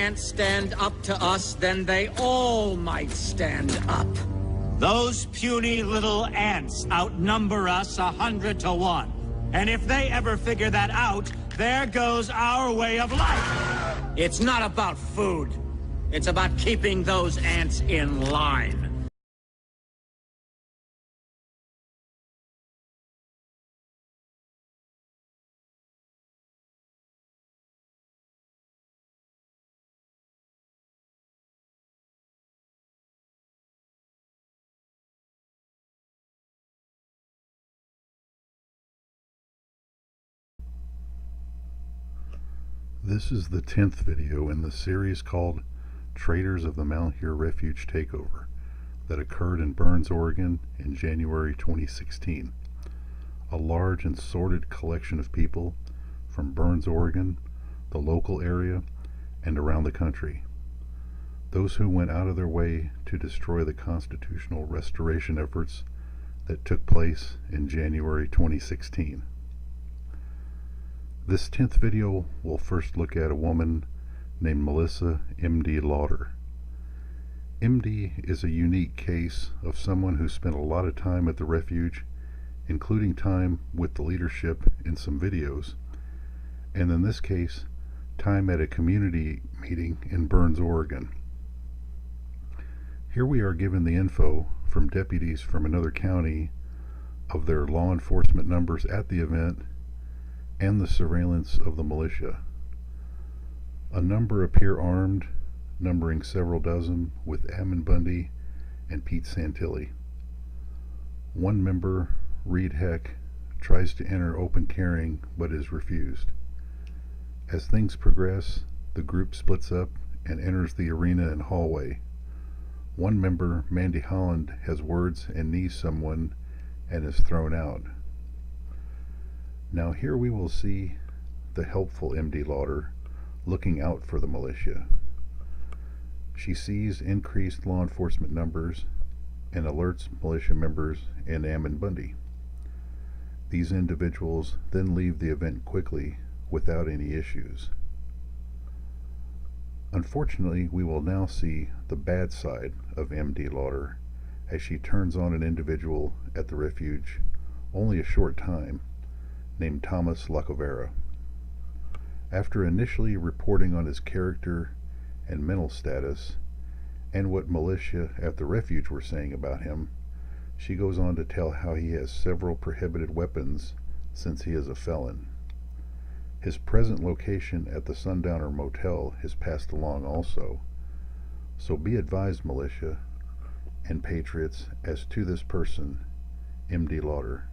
can't stand up to us, then they all might stand up. Those puny little ants outnumber us 100 to 1. And if they ever figure that out, there goes our way of life. It's not about food. It's about keeping those ants in line. This is the 10th video in the series called Traitors of the Malheur Refuge Takeover that occurred in Burns, Oregon in January 2016. A large and sordid collection of people from Burns, Oregon, the local area, and around the country. Those who went out of their way to destroy the constitutional restoration efforts that took place in January 2016. This 10th video will first look at a woman named Melissa M.D. Lauder. M.D. is a unique case of someone who spent a lot of time at the refuge, including time with the leadership in some videos, and in this case, time at a community meeting in Burns, Oregon. Here we are given the info from deputies from another county of their law enforcement numbers at the event and the surveillance of the militia. A number appear armed, numbering several dozen, with Ammon Bundy and Pete Santilli. One member, Reed Heck, tries to enter open carrying but is refused. As things progress, the group splits up and enters the arena and hallway. One member, Mandy Holland, has words and knees someone and is thrown out. Now here we will see the helpful M.D. Lauder looking out for the militia. She sees increased law enforcement numbers and alerts militia members and Ammon Bundy. These individuals then leave the event quickly without any issues. Unfortunately, we will now see the bad side of M.D. Lauder as she turns on an individual at the refuge only a short time, named Thomas Lacovera. After initially reporting on his character and mental status and what militia at the refuge were saying about him, she goes on to tell how he has several prohibited weapons since he is a felon. His present location at the Sundowner Motel is passed along also, so be advised, militia and patriots, as to this person, M.D. Lauder.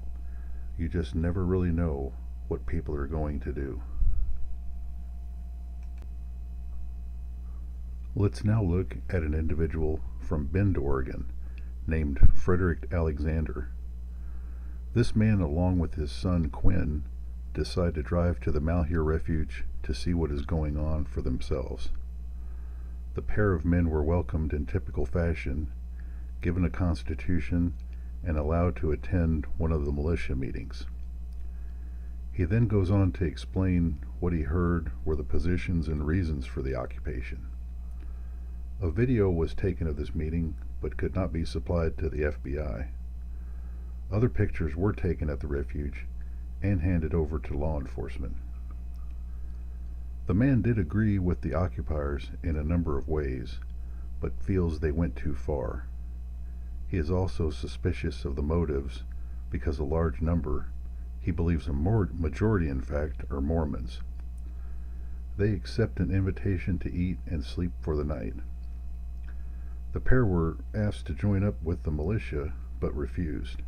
You just never really know what people are going to do. Let's now look at an individual from Bend, Oregon, named Frederick Alexander. This man, along with his son Quinn, decide to drive to the Malheur Refuge to see what is going on for themselves. The pair of men were welcomed in typical fashion, given a constitution, and allowed to attend one of the militia meetings. He then goes on to explain what he heard were the positions and reasons for the occupation. A video was taken of this meeting, but could not be supplied to the FBI. Other pictures were taken at the refuge and handed over to law enforcement. The man did agree with the occupiers in a number of ways, but feels they went too far. He is also suspicious of the motives because a large number, he believes a majority in fact, are Mormons. They accept an invitation to eat and sleep for the night. The pair were asked to join up with the militia but refused.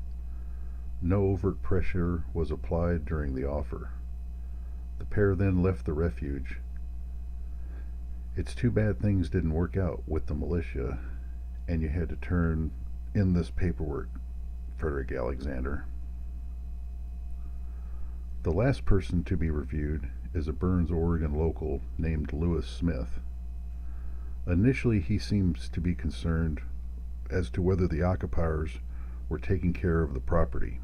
No overt pressure was applied during the offer. The pair then left the refuge. It's too bad things didn't work out with the militia and you had to turn in this paperwork, Frederick Alexander. The last person to be reviewed is a Burns, Oregon local named Lewis Smith. Initially, he seems to be concerned as to whether the occupiers were taking care of the property.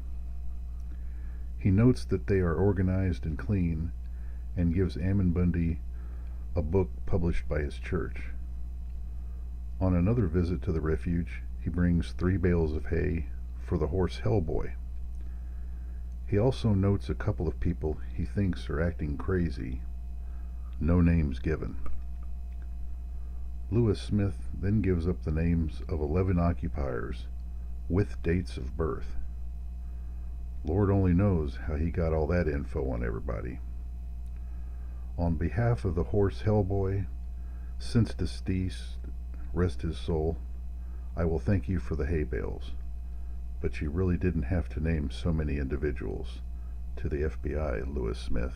He notes that they are organized and clean and gives Ammon Bundy a book published by his church. On another visit to the refuge, he brings 3 bales of hay for the horse Hellboy. He also notes a couple of people he thinks are acting crazy. No names given. Lewis Smith then gives up the names of 11 occupiers with dates of birth. Lord only knows how he got all that info on everybody. On behalf of the horse Hellboy, since deceased, rest his soul, I will thank you for the hay bales, but you really didn't have to name so many individuals. To the FBI, Lewis Smith.